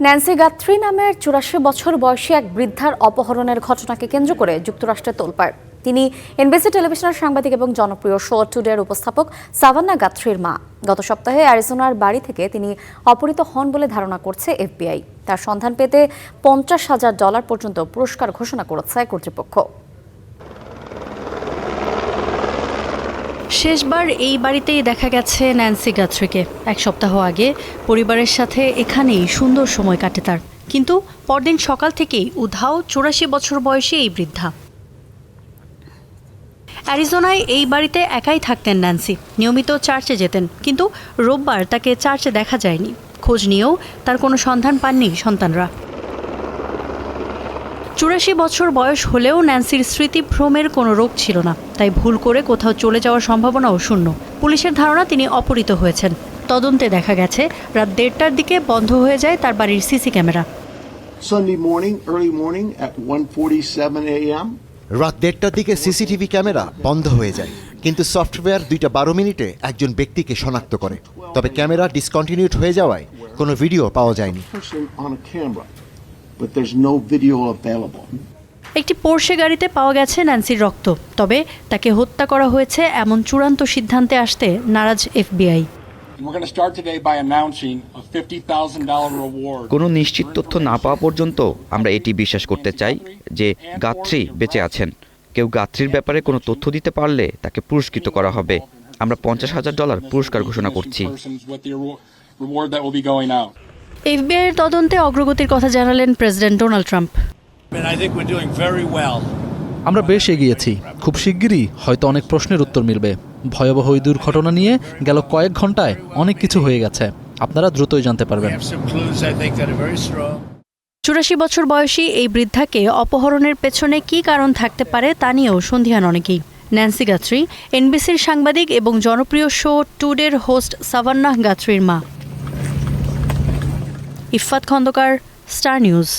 Nancy Guthrie নামের ৮৪ বছর বয়সী এক বৃদ্ধার অপহরণের ঘটনাকে কেন্দ্র করে যুক্তরাষ্ট্রে তোলপাড়। তিনি এনবিসি টেলিভিশনের সাংবাদিক এবং জনপ্রিয় শো টুডের উপস্থাপক সাভান্না গাথ্রির মা। গত সপ্তাহে অ্যারিজোনার বাড়ি থেকে তিনি অপহৃত হন বলে ধারণা করছে এফবিআই। তার সন্ধান পেতে $৫০,০০০ পর্যন্ত পুরস্কার ঘোষণা করেছে কর্তৃপক্ষ। শেষবার এই বাড়িতেই দেখা গেছে ন্যান্সি গাথ্রিকে। এক সপ্তাহ আগে পরিবারের সাথে এখানেই সুন্দর সময় কাটে তার, কিন্তু পরদিন সকাল থেকেই উধাও ৮৪ বছর বয়সী এই বৃদ্ধা। অ্যারিজোনায় এই বাড়িতে একাই থাকতেন ন্যান্সি। নিয়মিত চার্চে যেতেন, কিন্তু রোববার তাকে চার্চে দেখা যায়নি। খোঁজ নিয়েও তার কোনো সন্ধান পাননি সন্তানরা। ৮৪ বছর বয়স হলেও ন্যান্সির স্মৃতিভ্রমের কোনো রোগ ছিল না, তাই ভুল করে কোথাও চলে যাওয়ার সম্ভাবনাও শূন্য। পুলিশের ধারণা তিনি অপহৃত হয়েছেন। তদন্তে দেখা গেছে রাত ১:৩০টার দিকে বন্ধ হয়ে যায় তার বাড়ির সিসি ক্যামেরা। রাত ১:৩০টার দিকে সিসিটিভি ক্যামেরা বন্ধ হয়ে যায়, কিন্তু সফটওয়্যার 2:১২ মিনিটে একজন ব্যক্তিকে শনাক্ত করে। তবে ক্যামেরা ডিসকন্টিনিউড হয়ে যাওয়ায় কোনো ভিডিও পাওয়া যায়নি। একটি পোর্শে গাড়িতে পাওয়া গেছে ন্যান্সির রক্ত, তবে তাকে হত্যা করা হয়েছে এমন চূড়ান্ত সিদ্ধান্তে আসতে নারাজ এফবিআই। কোনো নিশ্চিত তথ্য না পাওয়া পর্যন্ত আমরা এটি বিশ্বাস করতে চাই যে গাথ্রি বেঁচে আছেন। কেউ গাথ্রির ব্যাপারে কোনো তথ্য দিতে পারলে তাকে পুরস্কৃত করা হবে। আমরা $৫০,০০০ পুরস্কার ঘোষণা করছি। এফবিআইয়ের তদন্তে অগ্রগতির কথা জানালেন প্রেসিডেন্ট ডোনাল্ড ট্রাম্প। আমরা বেশ এগিয়েছি। খুব শিগগিরই হয়তো অনেক প্রশ্নের উত্তর মিলবে। ভয়াবহ এই দুর্ঘটনা নিয়ে গেল কয়েক ঘন্টায় অনেক কিছু হয়ে গেছে। আপনারা দ্রুতই জানতে পারবেন। ৮৪ বছর বয়সী এই বৃদ্ধাকে অপহরণের পেছনে কী কারণ থাকতে পারে তা নিয়েও সন্দিহান অনেকেই। ন্যান্সি গাথ্রি এনবিসির সাংবাদিক এবং জনপ্রিয় শো টুডের হোস্ট সাভান্না গাথ্রির মা। Iffat Khandakar, Star news.